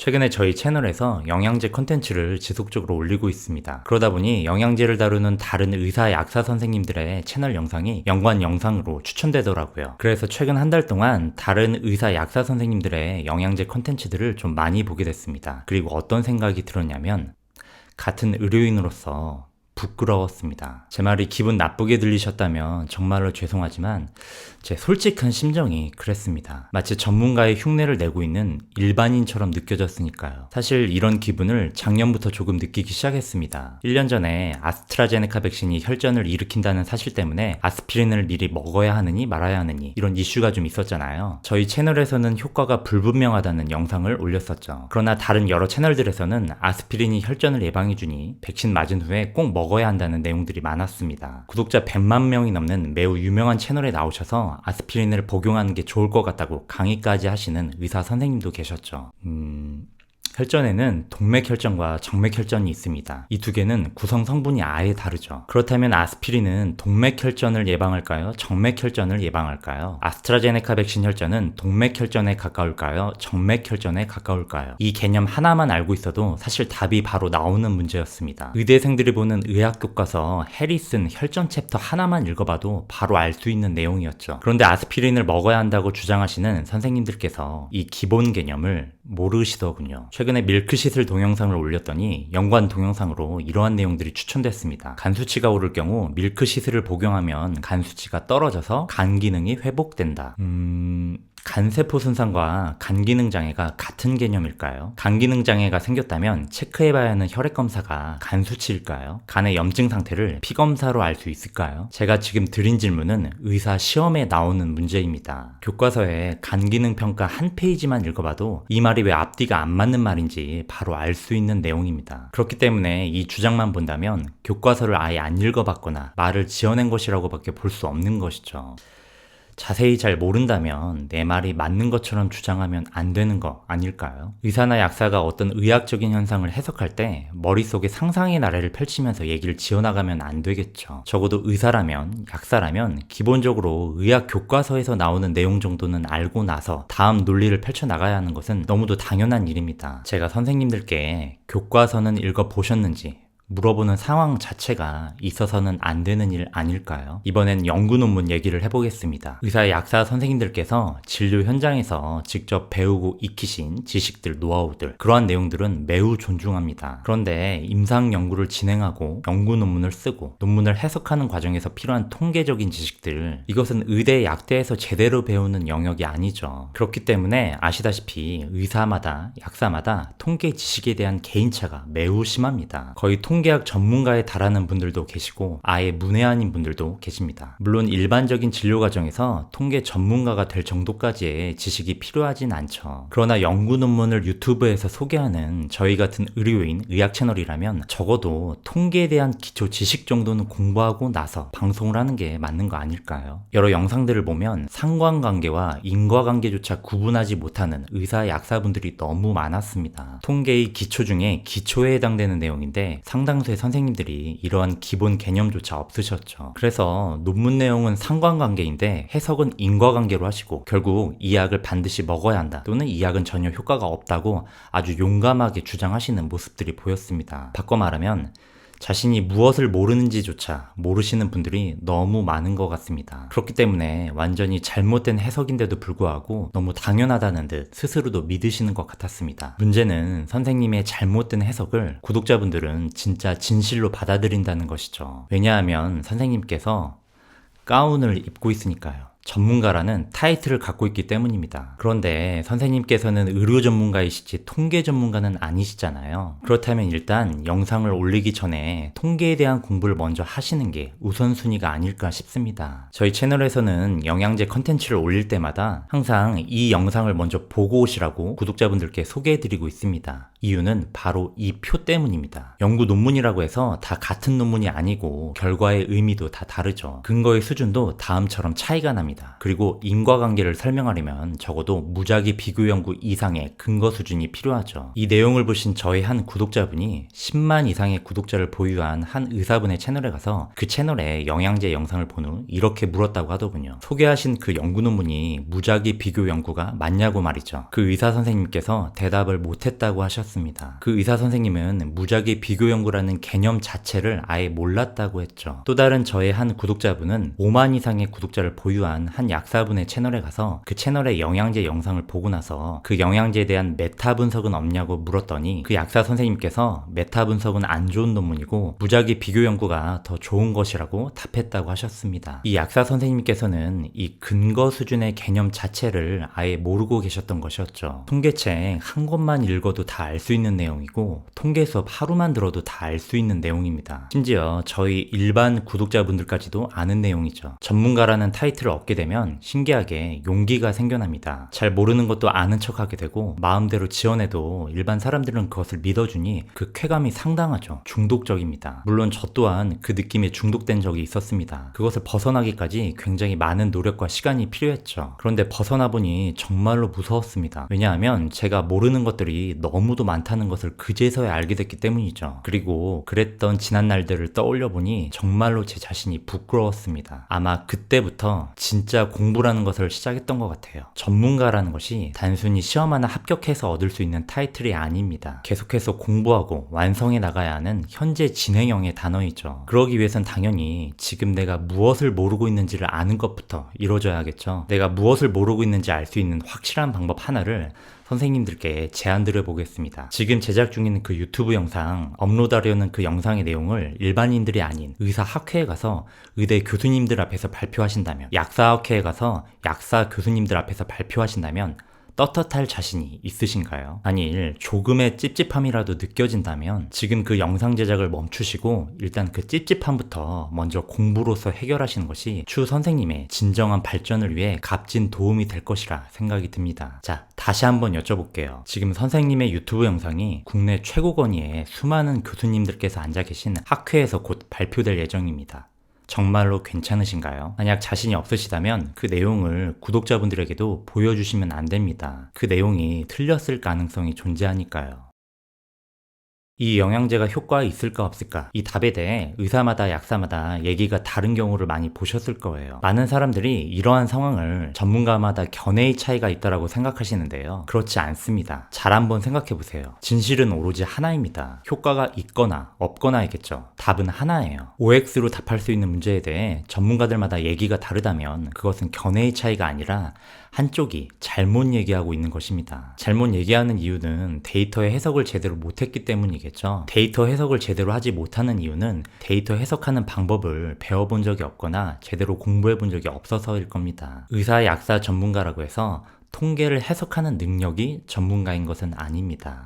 최근에 저희 채널에서 영양제 컨텐츠를 지속적으로 올리고 있습니다. 그러다 보니 영양제를 다루는 다른 의사, 약사 선생님들의 채널 영상이 연관 영상으로 추천되더라고요. 그래서 최근 한 달 동안 다른 의사, 약사 선생님들의 영양제 컨텐츠들을 좀 많이 보게 됐습니다. 그리고 어떤 생각이 들었냐면 같은 의료인으로서 부끄러웠습니다. 제 말이 기분 나쁘게 들리셨다면 정말로 죄송하지만 제 솔직한 심정이 그랬습니다. 마치 전문가의 흉내를 내고 있는 일반인처럼 느껴졌으니까요. 사실 이런 기분을 작년부터 조금 느끼기 시작했습니다. 1년 전에 아스트라제네카 백신이 혈전을 일으킨다는 사실 때문에 아스피린을 미리 먹어야 하느니 말아야 하느니 이런 이슈가 좀 있었잖아요. 저희 채널에서는 효과가 불분명하다는 영상을 올렸었죠. 그러나 다른 여러 채널들에서는 아스피린이 혈전을 예방해주니 백신 맞은 후에 꼭 먹어야 한다는 내용들이 많았습니다. 구독자 100만 명이 넘는 매우 유명한 채널에 나오셔서 아스피린을 복용하는 게 좋을 것 같다고 강의까지 하시는 의사 선생님도 계셨죠. 혈전에는 동맥혈전과 정맥혈전이 있습니다. 이 두 개는 구성 성분이 아예 다르죠. 그렇다면 아스피린은 동맥혈전을 예방할까요? 정맥혈전을 예방할까요? 아스트라제네카 백신 혈전은 동맥혈전에 가까울까요? 정맥혈전에 가까울까요? 이 개념 하나만 알고 있어도 사실 답이 바로 나오는 문제였습니다. 의대생들이 보는 의학교과서 해리슨 혈전 챕터 하나만 읽어봐도 바로 알 수 있는 내용이었죠. 그런데 아스피린을 먹어야 한다고 주장하시는 선생님들께서 이 기본 개념을 모르시더군요. 최근에 밀크시슬 동영상을 올렸더니 연관 동영상으로 이러한 내용들이 추천됐습니다. 간 수치가 오를 경우 밀크시슬을 복용하면 간 수치가 떨어져서 간 기능이 회복된다. 간세포 손상과 간기능 장애가 같은 개념일까요? 간기능 장애가 생겼다면 체크해봐야 하는 혈액 검사가 간 수치일까요? 간의 염증 상태를 피검사로 알 수 있을까요? 제가 지금 드린 질문은 의사 시험에 나오는 문제입니다. 교과서에 간기능 평가 한 페이지만 읽어봐도 이 말이 왜 앞뒤가 안 맞는 말인지 바로 알 수 있는 내용입니다. 그렇기 때문에 이 주장만 본다면 교과서를 아예 안 읽어봤거나 말을 지어낸 것이라고밖에 볼 수 없는 것이죠. 자세히 잘 모른다면 내 말이 맞는 것처럼 주장하면 안 되는 거 아닐까요? 의사나 약사가 어떤 의학적인 현상을 해석할 때 머릿속에 상상의 나래를 펼치면서 얘기를 지어나가면 안 되겠죠. 적어도 의사라면, 약사라면 기본적으로 의학 교과서에서 나오는 내용 정도는 알고 나서 다음 논리를 펼쳐나가야 하는 것은 너무도 당연한 일입니다. 제가 선생님들께 교과서는 읽어보셨는지 물어보는 상황 자체가 있어서는 안 되는 일 아닐까요? 이번엔 연구 논문 얘기를 해보겠습니다. 의사, 약사 선생님들께서 진료 현장에서 직접 배우고 익히신 지식들, 노하우들, 그러한 내용들은 매우 존중합니다. 그런데 임상 연구를 진행하고 연구 논문을 쓰고 논문을 해석하는 과정에서 필요한 통계적인 지식들, 이것은 의대, 약대에서 제대로 배우는 영역이 아니죠. 그렇기 때문에 아시다시피 의사마다, 약사마다 통계 지식에 대한 개인차가 매우 심합니다. 거의 통계학 전문가에 달하는 분들도 계시고 아예 문외한인 분들도 계십니다. 물론 일반적인 진료 과정에서 통계 전문가가 될 정도까지의 지식이 필요하진 않죠. 그러나 연구 논문을 유튜브에서 소개하는 저희 같은 의료인, 의학 채널이라면 적어도 통계에 대한 기초 지식 정도는 공부하고 나서 방송을 하는 게 맞는 거 아닐까요? 여러 영상들을 보면 상관관계와 인과관계조차 구분하지 못하는 의사, 약사분들이 너무 많았습니다. 통계의 기초 중에 기초에 해당되는 내용인데 상당수의 선생님들이 이러한 기본 개념조차 없으셨죠. 그래서 논문 내용은 상관관계인데 해석은 인과관계로 하시고 결국 이 약을 반드시 먹어야 한다 또는 이 약은 전혀 효과가 없다고 아주 용감하게 주장하시는 모습들이 보였습니다. 바꿔 말하면 자신이 무엇을 모르는지조차 모르시는 분들이 너무 많은 것 같습니다. 그렇기 때문에 완전히 잘못된 해석인데도 불구하고 너무 당연하다는 듯 스스로도 믿으시는 것 같았습니다. 문제는 선생님의 잘못된 해석을 구독자분들은 진짜 진실로 받아들인다는 것이죠. 왜냐하면 선생님께서 가운을 입고 있으니까요. 전문가라는 타이틀을 갖고 있기 때문입니다. 그런데 선생님께서는 의료 전문가이시지 통계 전문가는 아니시잖아요. 그렇다면 일단 영상을 올리기 전에 통계에 대한 공부를 먼저 하시는 게 우선순위가 아닐까 싶습니다. 저희 채널에서는 영양제 컨텐츠를 올릴 때마다 항상 이 영상을 먼저 보고 오시라고 구독자분들께 소개해드리고 있습니다. 이유는 바로 이 표 때문입니다. 연구 논문이라고 해서 다 같은 논문이 아니고 결과의 의미도 다 다르죠. 근거의 수준도 다음처럼 차이가 납니다. 그리고 인과관계를 설명하려면 적어도 무작위 비교 연구 이상의 근거 수준이 필요하죠. 이 내용을 보신 저희 한 구독자분이 10만 이상의 구독자를 보유한 한 의사분의 채널에 가서 그 채널에 영양제 영상을 본 후 이렇게 물었다고 하더군요. 소개하신 그 연구 논문이 무작위 비교 연구가 맞냐고 말이죠. 그 의사 선생님께서 대답을 못했다고 하셨습니다. 그 의사 선생님은 무작위 비교 연구라는 개념 자체를 아예 몰랐다고 했죠. 또 다른 저의 한 구독자분은 5만 이상의 구독자를 보유한 한 약사분의 채널에 가서 그 채널의 영양제 영상을 보고 나서 그 영양제에 대한 메타 분석은 없냐고 물었더니 그 약사 선생님께서 메타 분석은 안 좋은 논문이고 무작위 비교 연구가 더 좋은 것이라고 답했다고 하셨습니다. 이 약사 선생님께서는 이 근거 수준의 개념 자체를 아예 모르고 계셨던 것이었죠. 통계책 한 권만 읽어도 다 알 수 있는 내용이고 통계 수업 하루만 들어도 다 알 수 있는 내용입니다. 심지어 저희 일반 구독자분들까지도 아는 내용이죠. 전문가라는 타이틀을 얻게 되면 신기하게 용기가 생겨납니다. 잘 모르는 것도 아는 척하게 되고 마음대로 지어내도 일반 사람들은 그것을 믿어주니 그 쾌감이 상당하죠. 중독적입니다. 물론 저 또한 그 느낌에 중독된 적이 있었습니다. 그것을 벗어나기까지 굉장히 많은 노력과 시간이 필요했죠. 그런데 벗어나 보니 정말로 무서웠습니다. 왜냐하면 제가 모르는 것들이 너무도 많다는 것을 그제서야 알게 됐기 때문이죠. 그리고 그랬던 지난 날들을 떠올려 보니 정말로 제 자신이 부끄러웠습니다. 아마 그때부터 진짜 공부라는 것을 시작했던 것 같아요. 전문가라는 것이 단순히 시험 하나 합격해서 얻을 수 있는 타이틀이 아닙니다. 계속해서 공부하고 완성해 나가야 하는 현재 진행형의 단어이죠. 그러기 위해선 당연히 지금 내가 무엇을 모르고 있는지를 아는 것부터 이루어져야겠죠. 내가 무엇을 모르고 있는지 알 수 있는 확실한 방법 하나를 선생님들께 제안드려 보겠습니다. 지금 제작 중인 그 유튜브 영상, 업로드하려는 그 영상의 내용을 일반인들이 아닌 의사학회에 가서 의대 교수님들 앞에서 발표하신다면, 약사학회에 가서 약사 교수님들 앞에서 발표하신다면 떳떳할 자신이 있으신가요? 만일 조금의 찝찝함이라도 느껴진다면 지금 그 영상 제작을 멈추시고 일단 그 찝찝함부터 먼저 공부로서 해결하시는 것이 추 선생님의 진정한 발전을 위해 값진 도움이 될 것이라 생각이 듭니다. 자, 다시 한번 여쭤볼게요. 지금 선생님의 유튜브 영상이 국내 최고 권위의 수많은 교수님들께서 앉아 계신 학회에서 곧 발표될 예정입니다. 정말로 괜찮으신가요? 만약 자신이 없으시다면 그 내용을 구독자분들에게도 보여주시면 안 됩니다. 그 내용이 틀렸을 가능성이 존재하니까요. 이 영양제가 효과가 있을까 없을까? 이 답에 대해 의사마다 약사마다 얘기가 다른 경우를 많이 보셨을 거예요. 많은 사람들이 이러한 상황을 전문가마다 견해의 차이가 있다고 생각하시는데요. 그렇지 않습니다. 잘 한번 생각해 보세요. 진실은 오로지 하나입니다. 효과가 있거나 없거나이겠죠. 답은 하나예요. OX로 답할 수 있는 문제에 대해 전문가들마다 얘기가 다르다면 그것은 견해의 차이가 아니라 한쪽이 잘못 얘기하고 있는 것입니다. 잘못 얘기하는 이유는 데이터의 해석을 제대로 못했기 때문이겠죠. 데이터 해석을 제대로 하지 못하는 이유는 데이터 해석하는 방법을 배워본 적이 없거나 제대로 공부해 본 적이 없어서일 겁니다. 의사, 약사 전문가라고 해서 통계를 해석하는 능력이 전문가인 것은 아닙니다.